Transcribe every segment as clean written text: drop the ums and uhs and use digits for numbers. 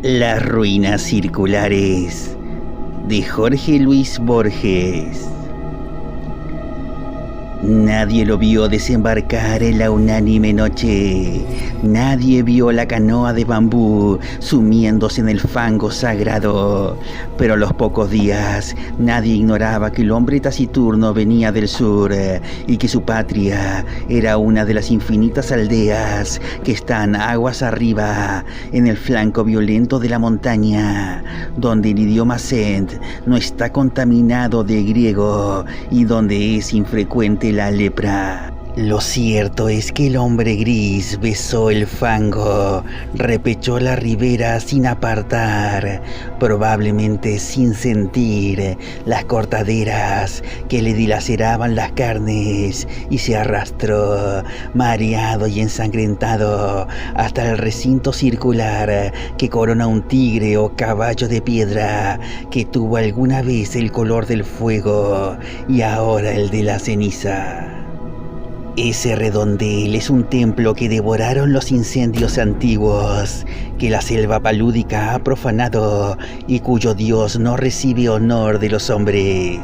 Las ruinas circulares de Jorge Luis Borges. Nadie lo vio desembarcar en la unánime noche. Nadie vio la canoa de bambú sumiéndose en el fango sagrado. Pero a los pocos días nadie ignoraba que el hombre taciturno venía del sur y que su patria era una de las infinitas aldeas que están aguas arriba en el flanco violento de la montaña, donde el idioma Send no está contaminado de griego y donde es infrecuente la lepra. Lo cierto es que el hombre gris besó el fango, repechó la ribera sin apartar, probablemente sin sentir las cortaderas que le dilaceraban las carnes, y se arrastró, mareado y ensangrentado, hasta el recinto circular que corona un tigre o caballo de piedra que tuvo alguna vez el color del fuego y ahora el de la ceniza. Ese redondel es un templo que devoraron los incendios antiguos, que la selva palúdica ha profanado y cuyo dios no recibe honor de los hombres.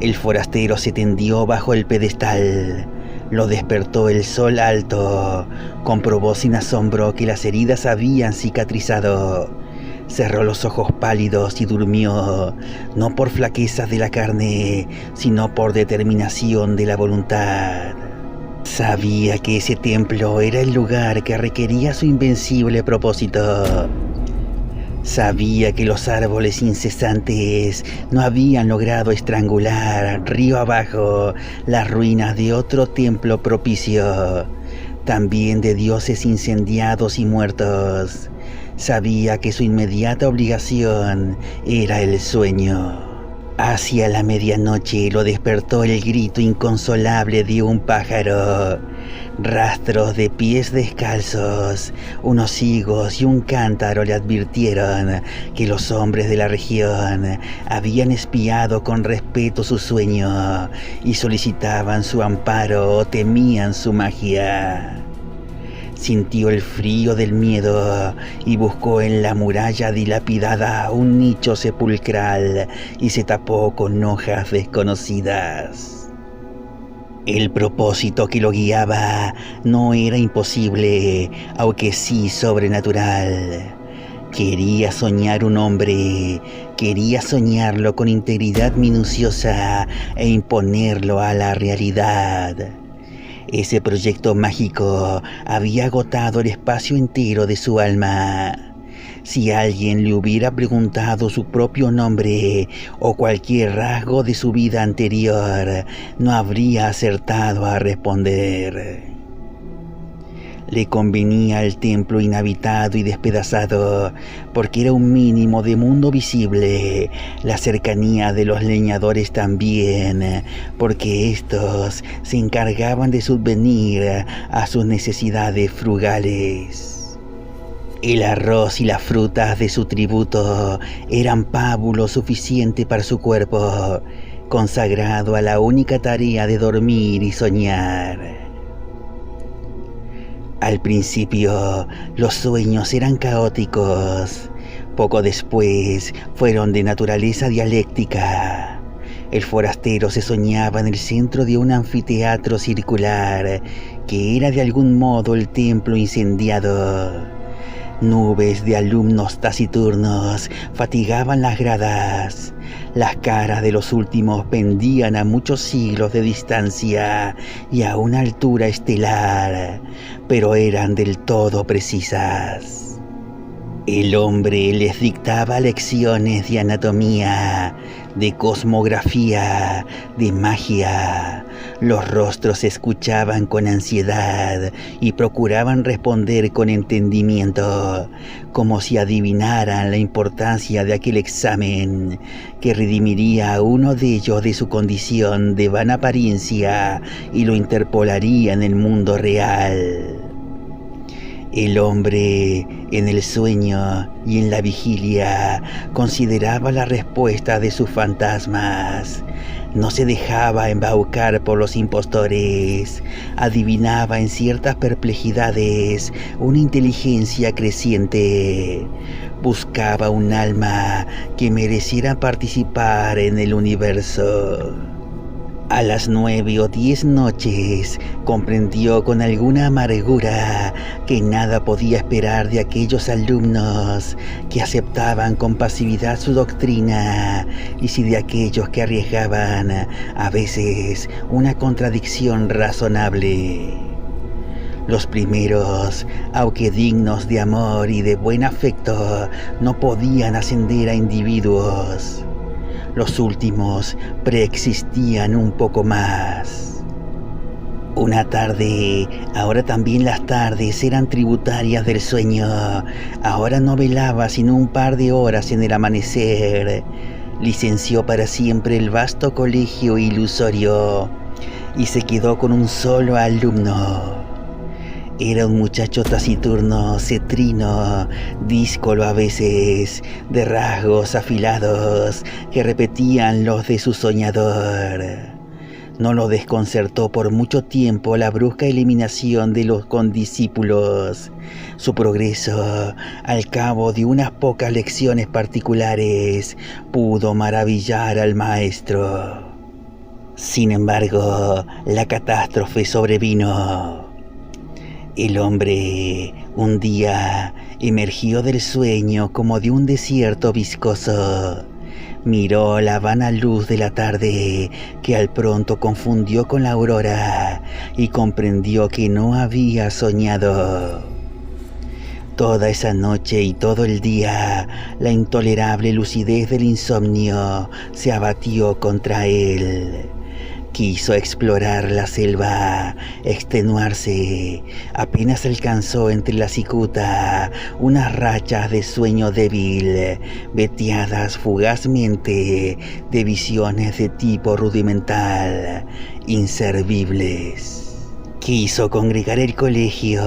El forastero se tendió bajo el pedestal, lo despertó el sol alto, comprobó sin asombro que las heridas habían cicatrizado. Cerró los ojos pálidos y durmió, no por flaqueza de la carne, sino por determinación de la voluntad. Sabía que ese templo era el lugar que requería su invencible propósito. Sabía que los árboles incesantes no habían logrado estrangular, río abajo, las ruinas de otro templo propicio, también de dioses incendiados y muertos. Sabía que su inmediata obligación era el sueño. Hacia la medianoche lo despertó el grito inconsolable de un pájaro. Rastros de pies descalzos, unos higos y un cántaro le advirtieron que los hombres de la región habían espiado con respeto su sueño y solicitaban su amparo o temían su magia. Sintió el frío del miedo y buscó en la muralla dilapidada un nicho sepulcral y se tapó con hojas desconocidas. El propósito que lo guiaba no era imposible, aunque sí sobrenatural. Quería soñar un hombre, quería soñarlo con integridad minuciosa e imponerlo a la realidad. Ese proyecto mágico había agotado el espacio entero de su alma. Si alguien le hubiera preguntado su propio nombre o cualquier rasgo de su vida anterior, no habría acertado a responder. Le convenía el templo inhabitado y despedazado, porque era un mínimo de mundo visible, la cercanía de los leñadores también, porque estos se encargaban de subvenir a sus necesidades frugales. El arroz y las frutas de su tributo eran pábulo suficiente para su cuerpo, consagrado a la única tarea de dormir y soñar. Al principio, los sueños eran caóticos. Poco después, fueron de naturaleza dialéctica. El forastero se soñaba en el centro de un anfiteatro circular, que era de algún modo el templo incendiado. Nubes de alumnos taciturnos fatigaban las gradas. Las caras de los últimos pendían a muchos siglos de distancia y a una altura estelar, pero eran del todo precisas. El hombre les dictaba lecciones de anatomía, de cosmografía, de magia. Los rostros se escuchaban con ansiedad y procuraban responder con entendimiento, como si adivinaran la importancia de aquel examen que redimiría a uno de ellos de su condición de vana apariencia y lo interpolaría en el mundo real. El hombre, en el sueño y en la vigilia, consideraba la respuesta de sus fantasmas. No se dejaba embaucar por los impostores. Adivinaba en ciertas perplejidades una inteligencia creciente. Buscaba un alma que mereciera participar en el universo. A las 9 o 10 noches comprendió con alguna amargura que nada podía esperar de aquellos alumnos que aceptaban con pasividad su doctrina y si de aquellos que arriesgaban a veces una contradicción razonable. Los primeros, aunque dignos de amor y de buen afecto, no podían ascender a individuos. Los últimos preexistían un poco más. Una tarde, ahora también las tardes eran tributarias del sueño. Ahora no velaba sino un par de horas en el amanecer. Licenció para siempre el vasto colegio ilusorio y se quedó con un solo alumno. Era un muchacho taciturno, cetrino, díscolo a veces, de rasgos afilados que repetían los de su soñador. No lo desconcertó por mucho tiempo la brusca eliminación de los condiscípulos. Su progreso, al cabo de unas pocas lecciones particulares, pudo maravillar al maestro. Sin embargo, la catástrofe sobrevino. El hombre un día emergió del sueño como de un desierto viscoso. Miró la vana luz de la tarde que al pronto confundió con la aurora y comprendió que no había soñado. Toda esa noche y todo el día, la intolerable lucidez del insomnio se abatió contra él. Quiso explorar la selva, extenuarse. Apenas alcanzó entre la cicuta unas rachas de sueño débil, veteadas fugazmente de visiones de tipo rudimental, inservibles. Quiso congregar el colegio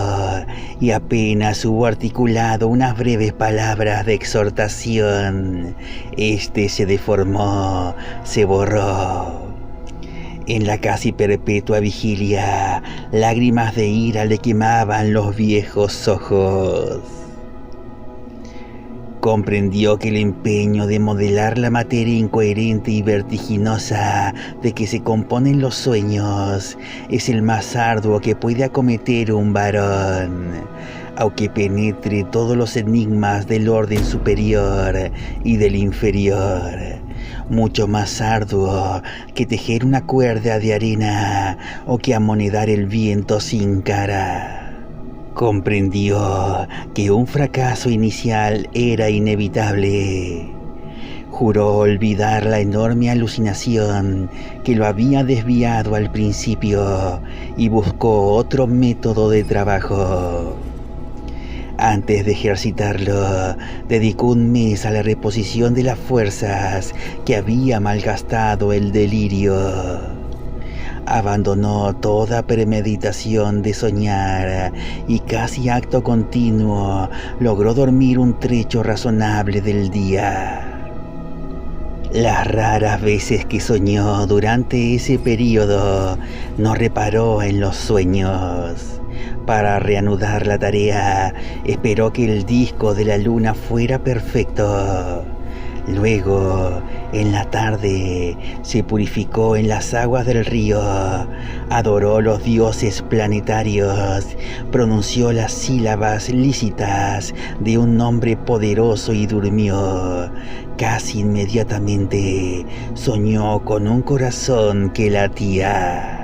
y apenas hubo articulado unas breves palabras de exhortación, este se deformó, se borró. En la casi perpetua vigilia, lágrimas de ira le quemaban los viejos ojos. Comprendió que el empeño de modelar la materia incoherente y vertiginosa de que se componen los sueños es el más arduo que puede acometer un varón, aunque penetre todos los enigmas del orden superior y del inferior. Mucho más arduo que tejer una cuerda de arena o que amonedar el viento sin cara. Comprendió que un fracaso inicial era inevitable. Juró olvidar la enorme alucinación que lo había desviado al principio y buscó otro método de trabajo. Antes de ejercitarlo, dedicó un mes a la reposición de las fuerzas que había malgastado el delirio. Abandonó toda premeditación de soñar y casi acto continuo logró dormir un trecho razonable del día. Las raras veces que soñó durante ese periodo, no reparó en los sueños. Para reanudar la tarea, esperó que el disco de la luna fuera perfecto. Luego, en la tarde, se purificó en las aguas del río, adoró los dioses planetarios, pronunció las sílabas lícitas de un nombre poderoso y durmió. Casi inmediatamente soñó con un corazón que latía.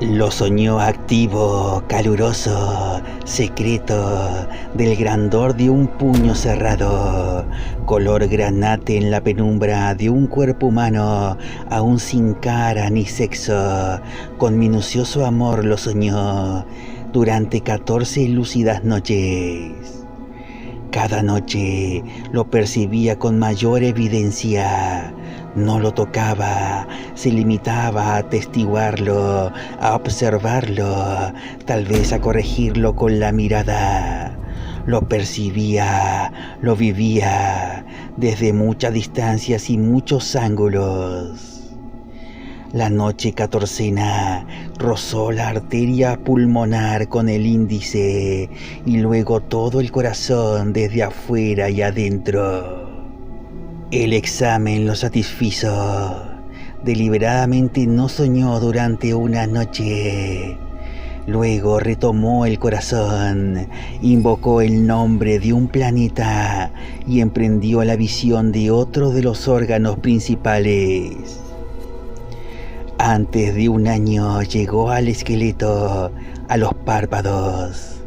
Lo soñó activo, caluroso, secreto, del grandor de un puño cerrado, color granate en la penumbra de un cuerpo humano, aún sin cara ni sexo. Con minucioso amor lo soñó durante 14 lúcidas noches. Cada noche lo percibía con mayor evidencia. No lo tocaba, se limitaba a atestiguarlo, a observarlo, tal vez a corregirlo con la mirada. Lo percibía, lo vivía desde muchas distancias y muchos ángulos. La noche catorcena rozó la arteria pulmonar con el índice y luego todo el corazón desde afuera y adentro. El examen lo satisfizo. Deliberadamente no soñó durante una noche. Luego retomó el corazón, invocó el nombre de un planeta y emprendió la visión de otro de los órganos principales. Antes de un año llegó al esqueleto, a los párpados.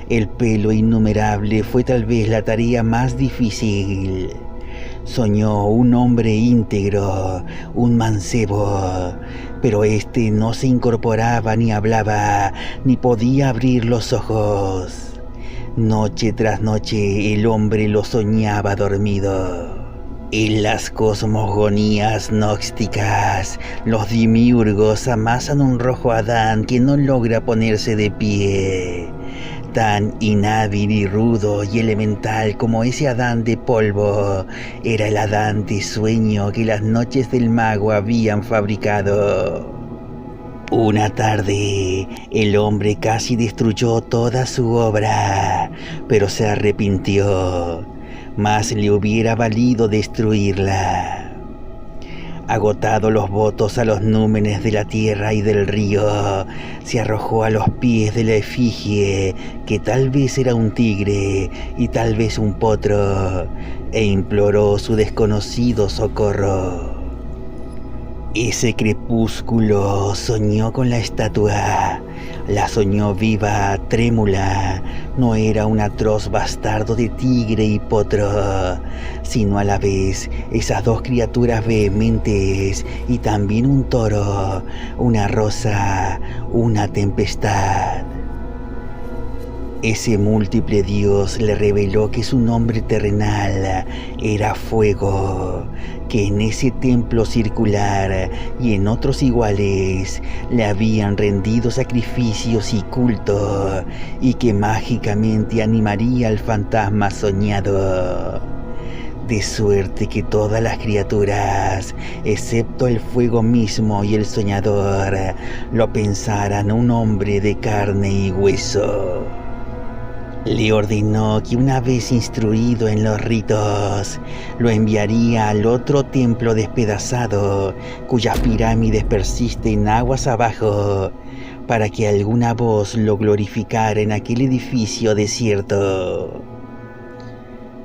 El pelo innumerable fue tal vez la tarea más difícil. Soñó un hombre íntegro, un mancebo, pero este no se incorporaba ni hablaba, ni podía abrir los ojos. Noche tras noche el hombre lo soñaba dormido. En las cosmogonías gnósticas, los demiurgos amasan un rojo Adán que no logra ponerse de pie. Tan inhábil y rudo y elemental como ese Adán de polvo, era el Adán de sueño que las noches del mago habían fabricado. Una tarde, el hombre casi destruyó toda su obra, pero se arrepintió. Más le hubiera valido destruirla. Agotados los votos a los númenes de la tierra y del río, se arrojó a los pies de la efigie, que tal vez era un tigre y tal vez un potro, e imploró su desconocido socorro. Ese crepúsculo soñó con la estatua. La soñó viva, trémula. No era un atroz bastardo de tigre y potro, sino a la vez esas dos criaturas vehementes y también un toro, una rosa, una tempestad. Ese múltiple dios le reveló que su nombre terrenal era fuego, que en ese templo circular y en otros iguales le habían rendido sacrificios y culto, y que mágicamente animaría al fantasma soñado. De suerte que todas las criaturas, excepto el fuego mismo y el soñador, lo pensaran un hombre de carne y hueso. Le ordenó que una vez instruido en los ritos, lo enviaría al otro templo despedazado, cuyas pirámides persisten aguas abajo, para que alguna voz lo glorificara en aquel edificio desierto.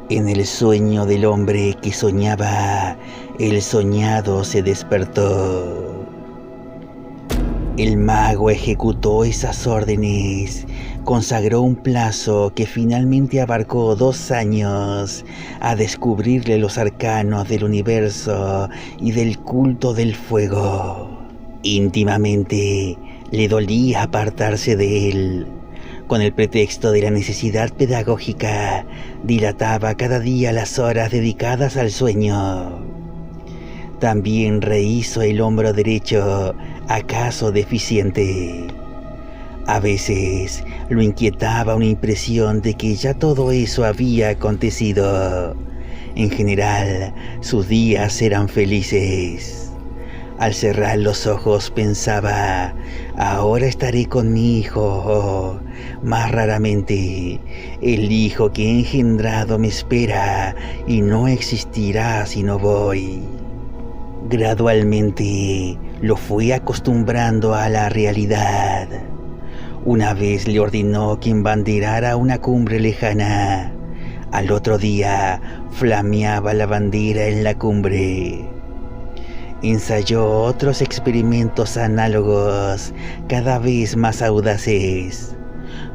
En el sueño del hombre que soñaba, el soñado se despertó. El mago ejecutó esas órdenes, consagró un plazo que finalmente abarcó 2 años a descubrirle los arcanos del universo y del culto del fuego. Íntimamente le dolía apartarse de él. Con el pretexto de la necesidad pedagógica, dilataba cada día las horas dedicadas al sueño. También rehizo el hombro derecho, acaso deficiente. A veces lo inquietaba una impresión de que ya todo eso había acontecido. En general, sus días eran felices. Al cerrar los ojos pensaba, ahora estaré con mi hijo, o, más raramente, el hijo que he engendrado me espera y no existirá si no voy. Gradualmente lo fue acostumbrando a la realidad. Una vez le ordenó que embanderara una cumbre lejana. Al otro día flameaba la bandera en la cumbre. Ensayó otros experimentos análogos, cada vez más audaces.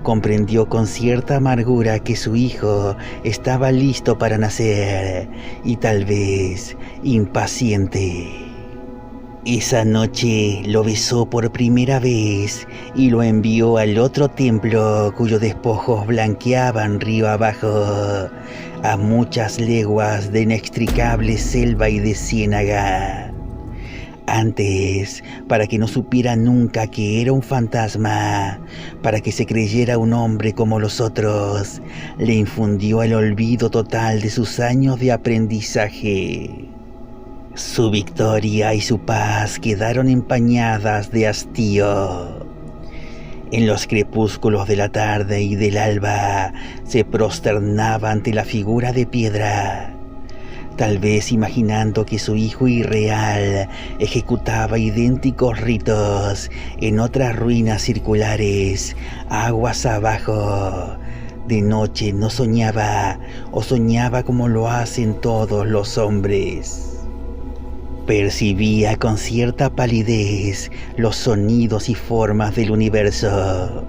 Comprendió con cierta amargura que su hijo estaba listo para nacer y tal vez impaciente. Esa noche lo besó por primera vez y lo envió al otro templo cuyos despojos blanqueaban río abajo, a muchas leguas de inextricable selva y de ciénaga. Antes, para que no supiera nunca que era un fantasma, para que se creyera un hombre como los otros, le infundió el olvido total de sus años de aprendizaje. Su victoria y su paz quedaron empañadas de hastío. En los crepúsculos de la tarde y del alba se prosternaba ante la figura de piedra, tal vez imaginando que su hijo irreal ejecutaba idénticos ritos en otras ruinas circulares, aguas abajo. De noche no soñaba, o soñaba como lo hacen todos los hombres. Percibía con cierta palidez los sonidos y formas del universo.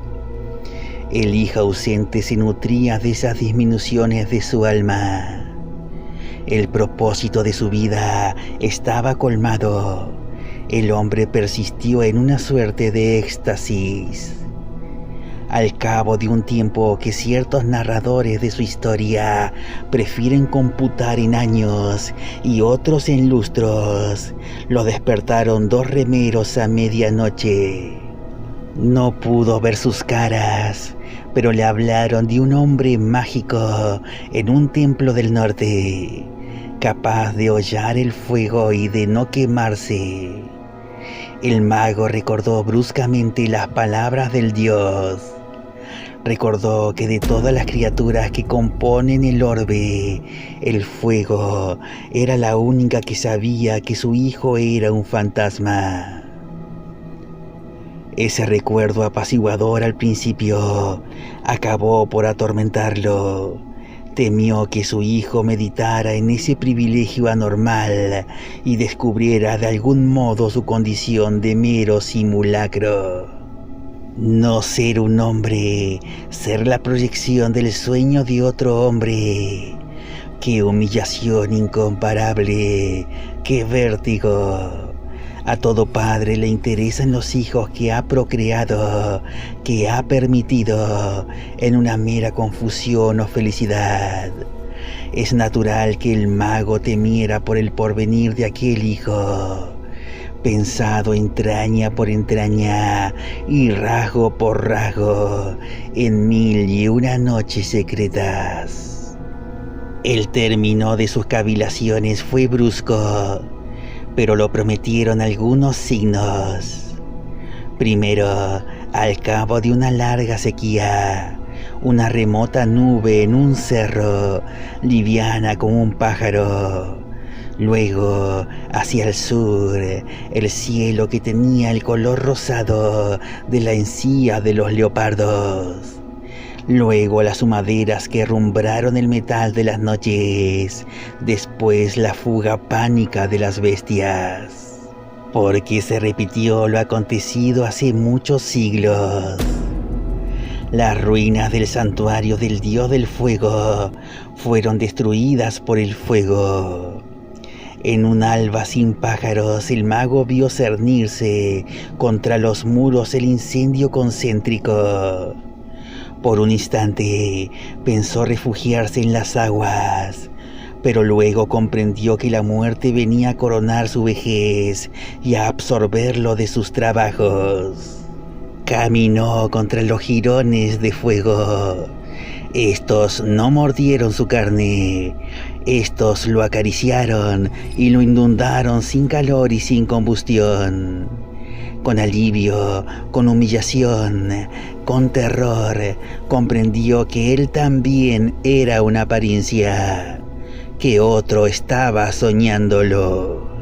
El hijo ausente se nutría de esas disminuciones de su alma. El propósito de su vida estaba colmado. El hombre persistió en una suerte de éxtasis. Al cabo de un tiempo que ciertos narradores de su historia prefieren computar en años y otros en lustros, lo despertaron dos remeros a medianoche. No pudo ver sus caras, pero le hablaron de un hombre mágico en un templo del norte, capaz de hollar el fuego y de no quemarse. El mago recordó bruscamente las palabras del dios. Recordó que de todas las criaturas que componen el orbe, el fuego era la única que sabía que su hijo era un fantasma. Ese recuerdo apaciguador al principio acabó por atormentarlo. Temió que su hijo meditara en ese privilegio anormal y descubriera de algún modo su condición de mero simulacro. No ser un hombre, ser la proyección del sueño de otro hombre. ¡Qué humillación incomparable! ¡Qué vértigo! A todo padre le interesan los hijos que ha procreado, que ha permitido, en una mera confusión o felicidad. Es natural que el mago temiera por el porvenir de aquel hijo, pensado entraña por entraña y rasgo por rasgo en 1001 noches secretas. El término de sus cavilaciones fue brusco, pero lo prometieron algunos signos. Primero, al cabo de una larga sequía, una remota nube en un cerro, liviana como un pájaro. Luego, hacia el sur, el cielo que tenía el color rosado de la encía de los leopardos. Luego las humaderas que rumbraron el metal de las noches. Después la fuga pánica de las bestias. Porque se repitió lo acontecido hace muchos siglos. Las ruinas del santuario del dios del fuego fueron destruidas por el fuego. En un alba sin pájaros, el mago vio cernirse contra los muros el incendio concéntrico. Por un instante pensó refugiarse en las aguas, pero luego comprendió que la muerte venía a coronar su vejez y a absorberlo de sus trabajos. Caminó contra los jirones de fuego. Estos no mordieron su carne. Estos lo acariciaron y lo inundaron sin calor y sin combustión. Con alivio, con humillación, con terror, comprendió que él también era una apariencia, que otro estaba soñándolo.